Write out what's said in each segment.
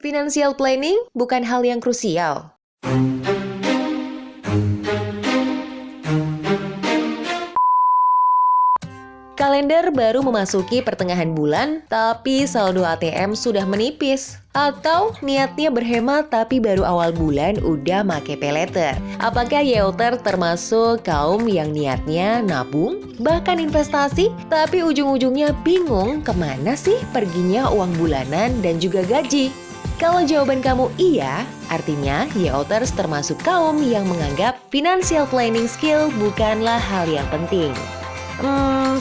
Financial planning bukan hal yang krusial. Kalender baru memasuki pertengahan bulan, tapi saldo ATM sudah menipis. Atau niatnya berhemat tapi baru awal bulan udah make paylater. Apakah Yeuter termasuk kaum yang niatnya nabung, bahkan investasi, tapi ujung-ujungnya bingung kemana sih perginya uang bulanan dan juga gaji? Kalau jawaban kamu iya, artinya Yeuters termasuk kaum yang menganggap financial planning skill bukanlah hal yang penting.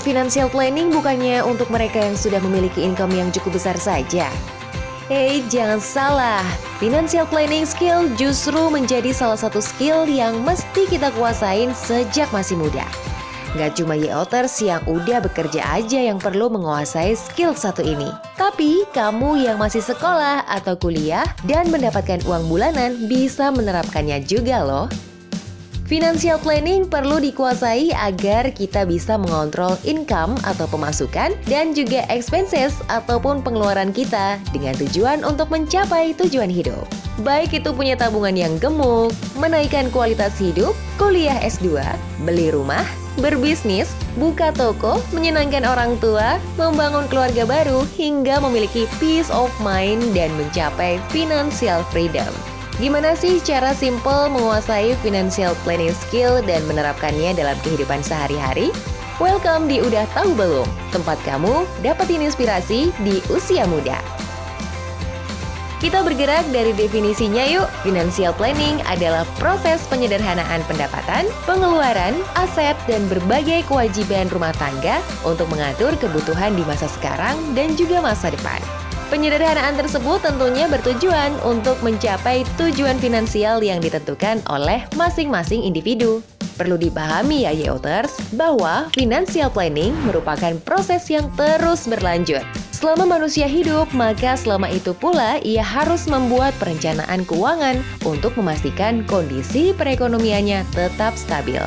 Financial planning bukannya untuk mereka yang sudah memiliki income yang cukup besar saja. Jangan salah, financial planning skill justru menjadi salah satu skill yang mesti kita kuasain sejak masih muda. Gak cuma Yeuters yang udah bekerja aja yang perlu menguasai skill satu ini. Tapi kamu yang masih sekolah atau kuliah dan mendapatkan uang bulanan bisa menerapkannya juga loh. Financial planning perlu dikuasai agar kita bisa mengontrol income atau pemasukan dan juga expenses ataupun pengeluaran kita dengan tujuan untuk mencapai tujuan hidup. Baik itu punya tabungan yang gemuk, menaikkan kualitas hidup, kuliah S2, beli rumah, berbisnis, buka toko, menyenangkan orang tua, membangun keluarga baru, hingga memiliki peace of mind dan mencapai financial freedom. Gimana sih cara simple menguasai financial planning skill dan menerapkannya dalam kehidupan sehari-hari? Welcome di Udah Tahu Belum? Tempat kamu dapetin inspirasi di usia muda. Kita bergerak dari definisinya yuk. Financial planning adalah proses penyederhanaan pendapatan, pengeluaran, aset, dan berbagai kewajiban rumah tangga untuk mengatur kebutuhan di masa sekarang dan juga masa depan. Penyederhanaan tersebut tentunya bertujuan untuk mencapai tujuan finansial yang ditentukan oleh masing-masing individu. Perlu dipahami ya Yeuters, bahwa financial planning merupakan proses yang terus berlanjut. Selama manusia hidup, maka selama itu pula ia harus membuat perencanaan keuangan untuk memastikan kondisi perekonomiannya tetap stabil.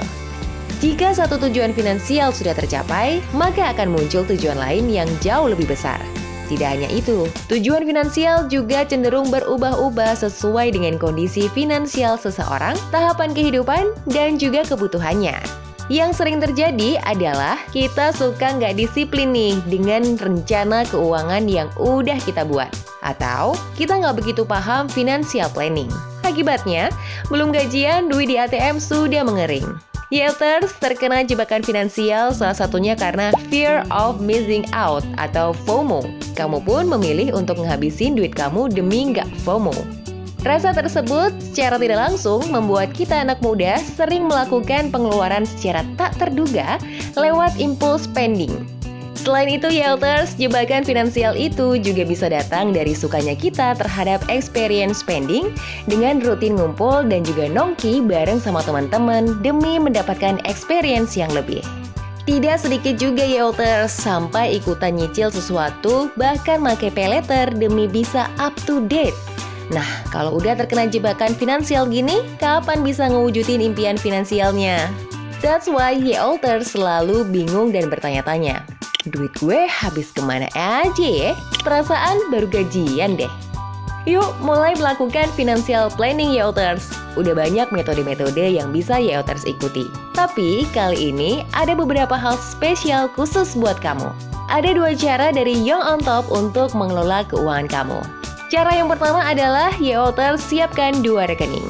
Jika satu tujuan finansial sudah tercapai, maka akan muncul tujuan lain yang jauh lebih besar. Tidak hanya itu, tujuan finansial juga cenderung berubah-ubah sesuai dengan kondisi finansial seseorang, tahapan kehidupan, dan juga kebutuhannya. Yang sering terjadi adalah kita suka nggak disiplin nih dengan rencana keuangan yang udah kita buat. Atau kita nggak begitu paham financial planning. Akibatnya, belum gajian, duit di ATM sudah mengering. Yeuters terkena jebakan finansial salah satunya karena fear of missing out atau FOMO. Kamu pun memilih untuk menghabisin duit kamu demi nggak FOMO. Rasa tersebut secara tidak langsung membuat kita anak muda sering melakukan pengeluaran secara tak terduga lewat impulse spending. Selain itu, Yeuters, jebakan finansial itu juga bisa datang dari sukanya kita terhadap experience spending dengan rutin ngumpul dan juga nongki bareng sama teman-teman demi mendapatkan experience yang lebih. Tidak sedikit juga Yeuters sampai ikutan nyicil sesuatu, bahkan make paylater demi bisa up to date. Nah, kalau udah terkena jebakan finansial gini, kapan bisa ngewujudin impian finansialnya? That's why Yeuters selalu bingung dan bertanya-tanya, duit gue habis kemana aja ya? Perasaan baru gajian deh. Yuk, mulai melakukan financial planning Yeuters. Udah banyak metode-metode yang bisa Yeuters ikuti. Tapi kali ini ada beberapa hal spesial khusus buat kamu. Ada 2 cara dari Young on Top untuk mengelola keuangan kamu. Cara yang pertama adalah Yeuters siapkan 2 rekening.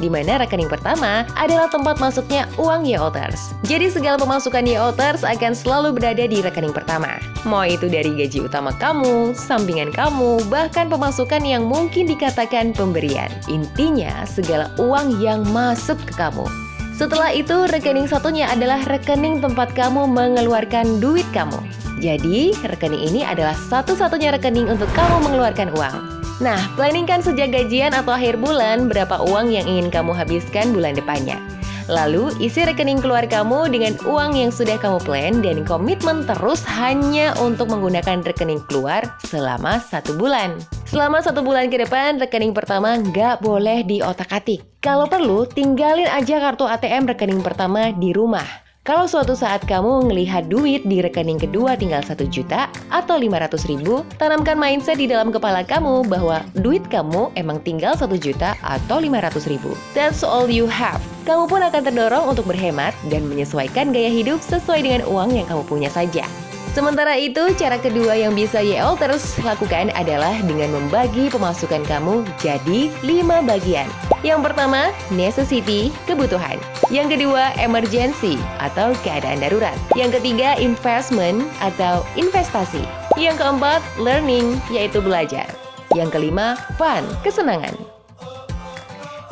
Di mana rekening pertama adalah tempat masuknya uang Yeuters. Jadi segala pemasukan Yeuters akan selalu berada di rekening pertama. Mau itu dari gaji utama kamu, sampingan kamu, bahkan pemasukan yang mungkin dikatakan pemberian. Intinya segala uang yang masuk ke kamu. Setelah itu rekening satunya adalah rekening tempat kamu mengeluarkan duit kamu. Jadi rekening ini adalah satu-satunya rekening untuk kamu mengeluarkan uang. Nah, planningkan sejak gajian atau akhir bulan berapa uang yang ingin kamu habiskan bulan depannya. Lalu, isi rekening keluar kamu dengan uang yang sudah kamu plan dan komitmen terus hanya untuk menggunakan rekening keluar selama 1 bulan. Selama 1 bulan ke depan, rekening pertama nggak boleh diotak-atik. Kalau perlu, tinggalin aja kartu ATM rekening pertama di rumah. Kalau suatu saat kamu melihat duit di rekening kedua tinggal 1 juta atau 500 ribu, tanamkan mindset di dalam kepala kamu bahwa duit kamu emang tinggal 1 juta atau 500 ribu. That's all you have. Kamu pun akan terdorong untuk berhemat dan menyesuaikan gaya hidup sesuai dengan uang yang kamu punya saja. Sementara itu, cara kedua yang bisa YOLTers lakukan adalah dengan membagi pemasukan kamu jadi 5 bagian. Yang pertama, necessity, kebutuhan. Yang kedua, emergency atau keadaan darurat. Yang ketiga, investment atau investasi. Yang keempat, learning, yaitu belajar. Yang kelima, fun, kesenangan.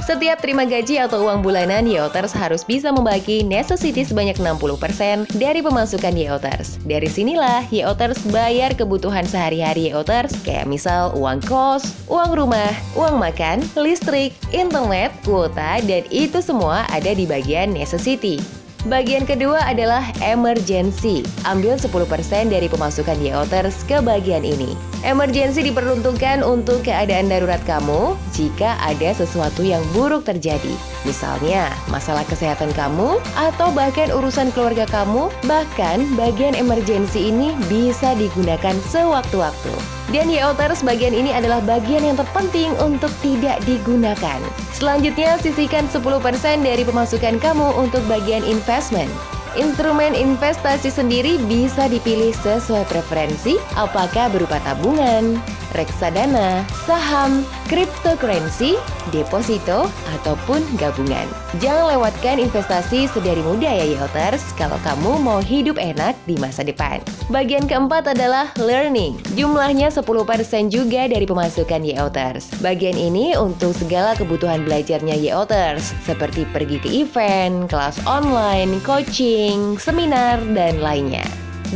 Setiap terima gaji atau uang bulanan, YOLTers harus bisa membagi necessity sebanyak 60% dari pemasukan YOLTers. Dari sinilah YOLTers bayar kebutuhan sehari-hari YOLTers, kayak misal uang kos, uang rumah, uang makan, listrik, internet, kuota, dan itu semua ada di bagian necessity. Bagian kedua adalah emergency. Ambil 10% dari pemasukan YOLTers ke bagian ini. Emergency diperuntukkan untuk keadaan darurat kamu jika ada sesuatu yang buruk terjadi. Misalnya, masalah kesehatan kamu atau bahkan urusan keluarga kamu. Bahkan, bagian emergency ini bisa digunakan sewaktu-waktu. Dan YOLTers bagian ini adalah bagian yang terpenting untuk tidak digunakan. Selanjutnya, sisihkan 10% dari pemasukan kamu untuk bagian investment. Instrumen investasi sendiri bisa dipilih sesuai preferensi, apakah berupa tabungan, reksadana, saham, cryptocurrency, deposito, ataupun gabungan. Jangan lewatkan investasi sedari muda ya YOLTers kalau kamu mau hidup enak di masa depan. Bagian keempat adalah learning. Jumlahnya 10% juga dari pemasukan YOLTers. Bagian ini untuk segala kebutuhan belajarnya YOLTers, seperti pergi ke event, kelas online, coaching, seminar, dan lainnya.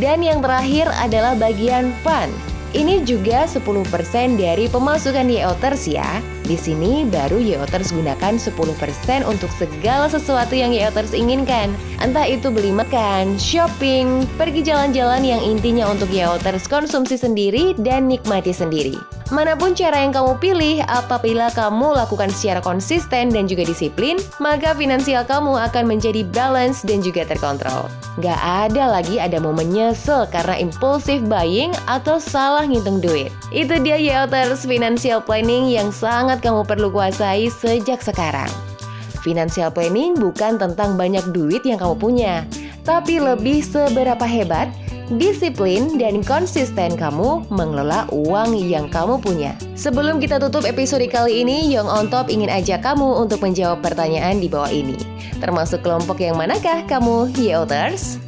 Dan yang terakhir adalah bagian fun. Ini juga 10% dari pemasukan YOLTers ya. Di sini baru YOLTers gunakan 10% untuk segala sesuatu yang YOLTers inginkan. Entah itu beli makan, shopping, pergi jalan-jalan yang intinya untuk YOLTers konsumsi sendiri dan nikmati sendiri. Manapun cara yang kamu pilih, apabila kamu lakukan secara konsisten dan juga disiplin, maka finansial kamu akan menjadi balance dan juga terkontrol. Gak ada lagi ada momen nyesel karena impulsive buying atau salah ngitung duit. Itu dia YOLTers financial planning yang sangat kamu perlu kuasai sejak sekarang. Financial planning bukan tentang banyak duit yang kamu punya, tapi lebih seberapa hebat, disiplin, dan konsisten kamu mengelola uang yang kamu punya. Sebelum kita tutup episode kali ini, Young on Top ingin ajak kamu untuk menjawab pertanyaan di bawah ini. Termasuk kelompok yang manakah kamu, YOLTers?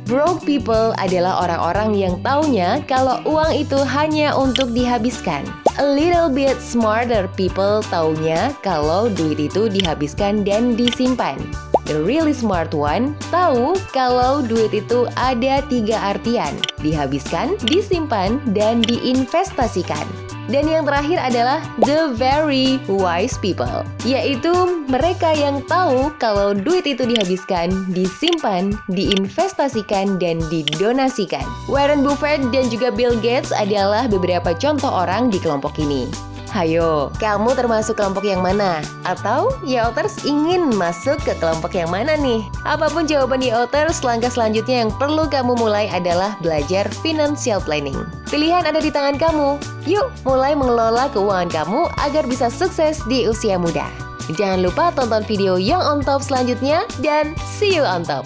Broke people adalah orang-orang yang taunya kalau uang itu hanya untuk dihabiskan. A little bit smarter people taunya kalau duit itu dihabiskan dan disimpan. The really smart one tahu kalau duit itu ada 3 artian: dihabiskan, disimpan, dan diinvestasikan. Dan yang terakhir adalah the very wise people, yaitu mereka yang tahu kalau duit itu dihabiskan, disimpan, diinvestasikan, dan didonasikan. Warren Buffett dan juga Bill Gates adalah beberapa contoh orang di kelompok ini. Hayo, kamu termasuk kelompok yang mana? Atau YOLTers ingin masuk ke kelompok yang mana nih? Apapun jawaban YOLTers, langkah selanjutnya yang perlu kamu mulai adalah belajar financial planning. Pilihan ada di tangan kamu. Yuk, mulai mengelola keuangan kamu agar bisa sukses di usia muda. Jangan lupa tonton video Young on Top selanjutnya dan see you on top!